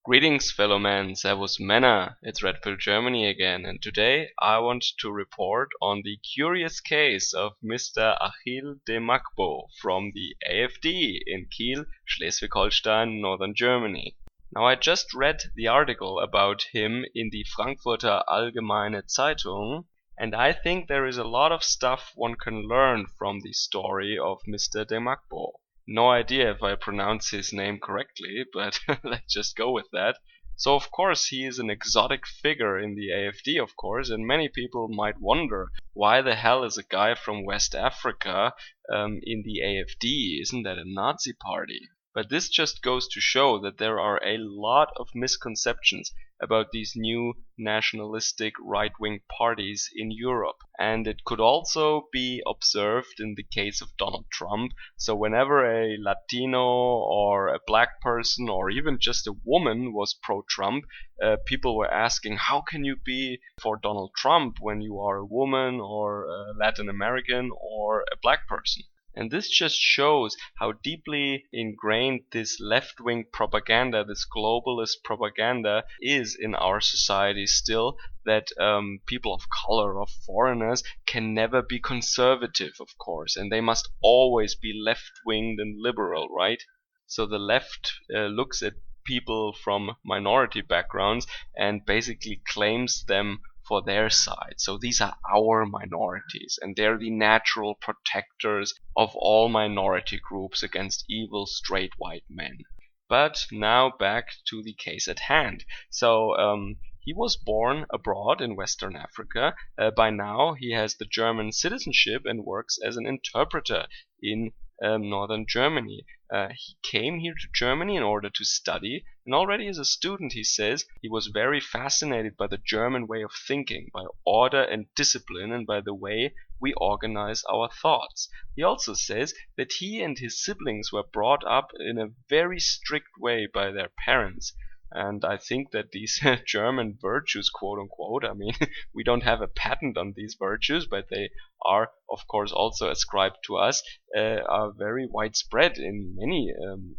Greetings, fellow men, servus Männer, it's Redfield Germany again, and today I want to report on the curious case of Mr. Achille Demagbo from the AfD in Kiel, Schleswig-Holstein, northern Germany. Now, I just read the article about him in the Frankfurter Allgemeine Zeitung, and I think there is a lot of stuff one can learn from the story of Mr. Demagbo. No idea if I pronounce his name correctly, but let's just go with that. So of course he is an exotic figure in the AfD, of course, and many people might wonder why the hell is a guy from West Africa in the AfD? Isn't that a Nazi party? But this just goes to show that there are a lot of misconceptions about these new nationalistic right-wing parties in Europe. And it could also be observed in the case of Donald Trump. So whenever a Latino or a black person or even just a woman was pro-Trump, people were asking, how can you be for Donald Trump when you are a woman or a Latin American or a black person? And this just shows how deeply ingrained this left-wing propaganda, this globalist propaganda is in our society still, that people of color or foreigners can never be conservative, of course, and they must always be left-winged and liberal, right? So the left looks at people from minority backgrounds and basically claims them for their side. So these are our minorities, and they're the natural protectors of all minority groups against evil straight white men. But now back to the case at hand. So he was born abroad in Western Africa. By now he has the German citizenship and works as an interpreter in northern Germany. He came here to Germany in order to study, and already as a student, he says, he was very fascinated by the German way of thinking, by order and discipline, and by the way we organize our thoughts. He also says that he and his siblings were brought up in a very strict way by their parents. And I think that these German virtues, quote unquote, I mean, we don't have a patent on these virtues, but they are, of course, also ascribed to us, are very widespread in many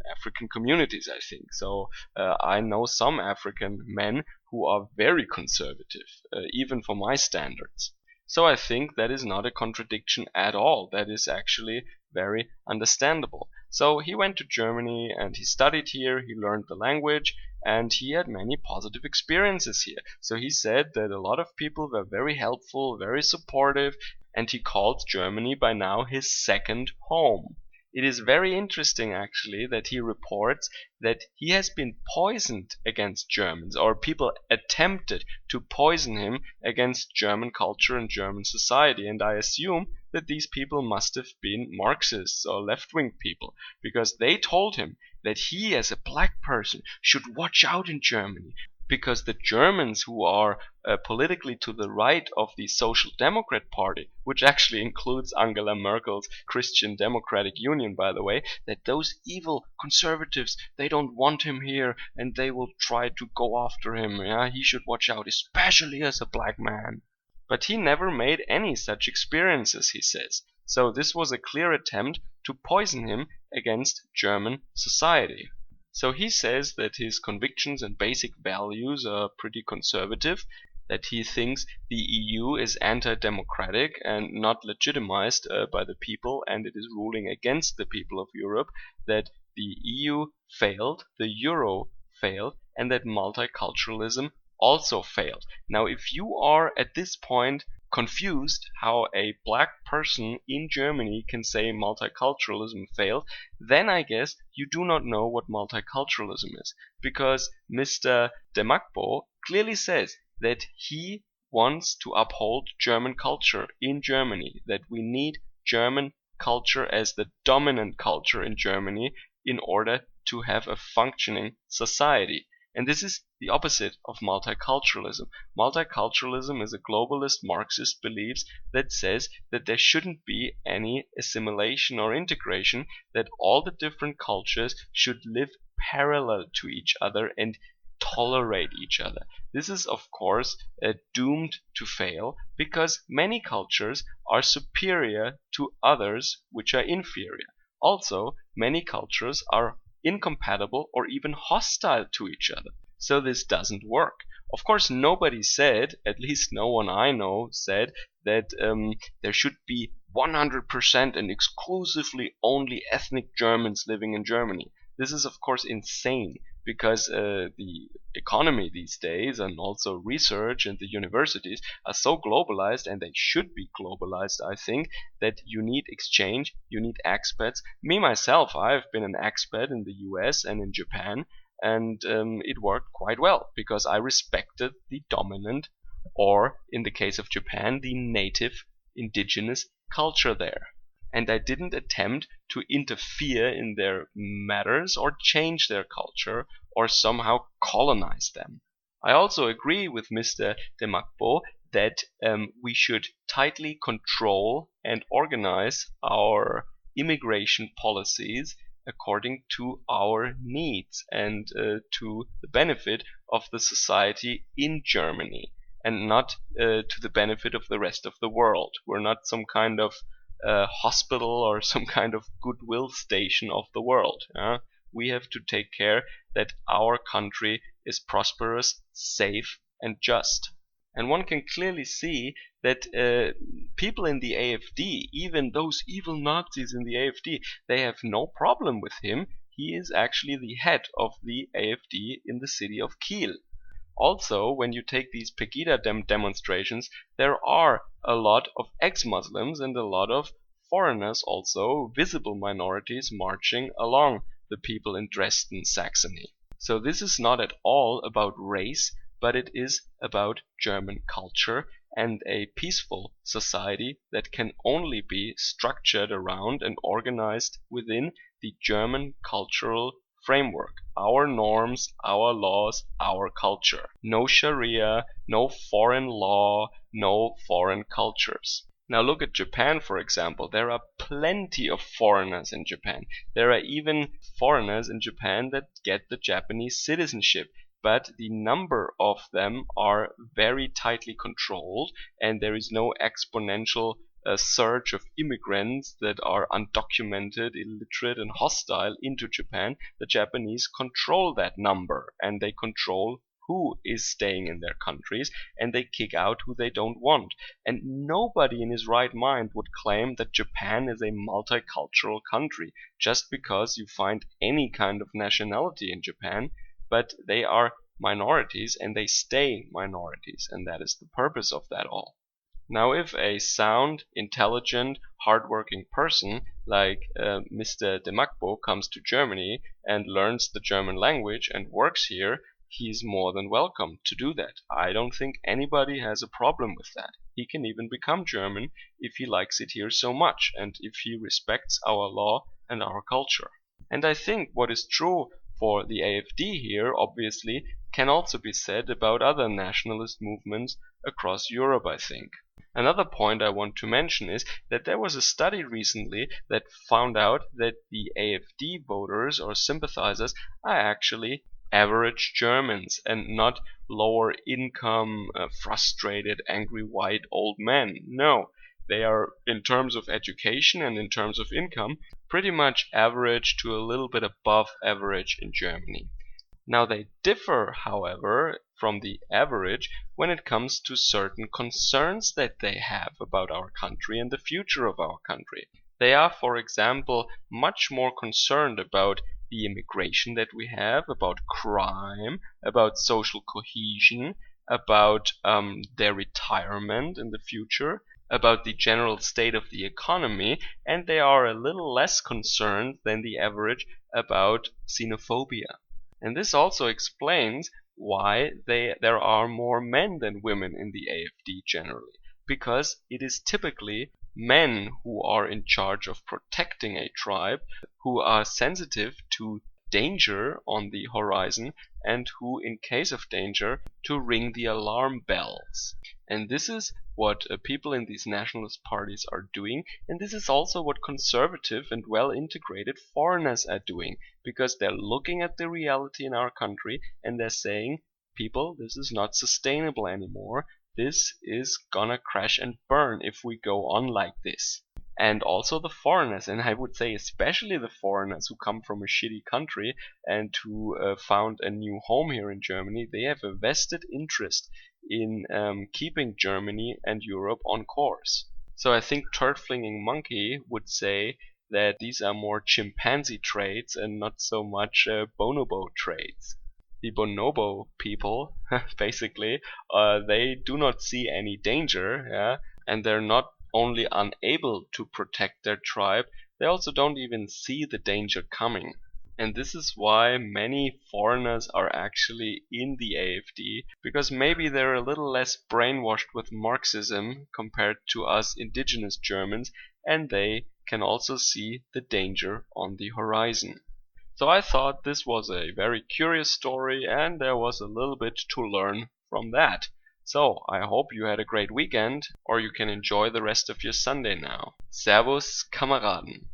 African communities, I think. So I know some African men who are very conservative, even for my standards. So I think that is not a contradiction at all. That is actually very understandable. So he went to Germany and he studied here, he learned the language, and he had many positive experiences here. So he said that a lot of people were very helpful, very supportive, and he called Germany by now his second home. It is very interesting actually that he reports that he has been poisoned against Germans, or people attempted to poison him against German culture and German society, and I assume that these people must have been Marxists or left-wing people, because they told him that he as a black person should watch out in Germany, because the Germans who are politically to the right of the Social Democrat Party, which actually includes Angela Merkel's Christian Democratic Union, by the way, that those evil conservatives, they don't want him here and they will try to go after him. Yeah, he should watch out, especially as a black man. But he never made any such experiences, he says. So this was a clear attempt to poison him against German society. So he says that his convictions and basic values are pretty conservative, that he thinks the EU is anti-democratic and not legitimized by the people, and it is ruling against the people of Europe, that the EU failed, the Euro failed, and that multiculturalism also failed. Now, if you are at this point confused how a black person in Germany can say multiculturalism failed, then I guess you do not know what multiculturalism is. Because Mr. Demagbo clearly says that he wants to uphold German culture in Germany, that we need German culture as the dominant culture in Germany in order to have a functioning society. And this is the opposite of multiculturalism. Multiculturalism is a globalist Marxist beliefs that says that there shouldn't be any assimilation or integration, that all the different cultures should live parallel to each other and tolerate each other. This is, of course, doomed to fail because many cultures are superior to others which are inferior. Also, many cultures are incompatible or even hostile to each other. So this doesn't work. Of course, nobody said, at least no one I know said, that there should be 100% and exclusively only ethnic Germans living in Germany. This is, of course, insane because the economy these days and also research and the universities are so globalized, and they should be globalized, I think, that you need exchange, you need expats. Me, myself, I've been an expat in the US and in Japan, and it worked quite well because I respected the dominant, or in the case of Japan, the native indigenous culture there. And I didn't attempt to interfere in their matters or change their culture or somehow colonize them. I also agree with Mr. Demagbo that we should tightly control and organize our immigration policies according to our needs and to the benefit of the society in Germany, and not to the benefit of the rest of the world. We're not some kind of hospital or some kind of goodwill station of the world. We have to take care that our country is prosperous, safe, and just. And one can clearly see that people in the AfD, even those evil Nazis in the AfD, they have no problem with him. He is actually the head of the AfD in the city of Kiel. Also, when you take these Pegida demonstrations, there are a lot of ex-Muslims and a lot of foreigners, also visible minorities, marching along the people in Dresden, Saxony. So this is not at all about race, but it is about German culture and a peaceful society that can only be structured around and organized within the German cultural framework. Our norms, our laws, our culture. No Sharia, no foreign law, no foreign cultures. Now look at Japan, for example. There are plenty of foreigners in Japan. There are even foreigners in Japan that get the Japanese citizenship, but the number of them are very tightly controlled, and there is no exponential surge of immigrants that are undocumented, illiterate, and hostile into Japan. The Japanese control that number, and they control who is staying in their countries, and they kick out who they don't want. And nobody in his right mind would claim that Japan is a multicultural country just because you find any kind of nationality in Japan, but they are minorities and they stay minorities, and that is the purpose of that all. Now, if a sound, intelligent, hardworking person like Mr. Demagbo comes to Germany and learns the German language and works here, he's more than welcome to do that. I don't think anybody has a problem with that. He can even become German if he likes it here so much and if he respects our law and our culture. And I think what is true for the AfD here, obviously, can also be said about other nationalist movements across Europe, I think. Another point I want to mention is that there was a study recently that found out that the AfD voters or sympathizers are actually average Germans and not lower income, frustrated, angry white old men. No, they are, in terms of education and in terms of income, pretty much average to a little bit above average in Germany. Now they differ, however, from the average when it comes to certain concerns that they have about our country and the future of our country. They are, for example, much more concerned about the immigration that we have, about crime, about social cohesion, about their retirement in the future, about the general state of the economy, and they are a little less concerned than the average about xenophobia. And this also explains why there are more men than women in the AfD generally, because it is typically men who are in charge of protecting a tribe, who are sensitive to danger on the horizon, and who, in case of danger, to ring the alarm bells. And this is what people in these nationalist parties are doing, and this is also what conservative and well-integrated foreigners are doing, because they're looking at the reality in our country and they're saying, people, this is not sustainable anymore. This is gonna crash and burn if we go on like this. and also the foreigners, and I would say especially the foreigners who come from a shitty country and who found a new home here in Germany. They have a vested interest in keeping Germany and Europe on course. So I think Turd-flinging Monkey would say that these are more chimpanzee traits and not so much bonobo traits. The bonobo people, basically, they do not see any danger, yeah, and they're not only unable to protect their tribe, they also don't even see the danger coming. And this is why many foreigners are actually in the AfD, because maybe they're a little less brainwashed with Marxism compared to us indigenous Germans, and they can also see the danger on the horizon. So I thought this was a very curious story, and there was a little bit to learn from that. So I hope you had a great weekend, or you can enjoy the rest of your Sunday now. Servus, Kameraden.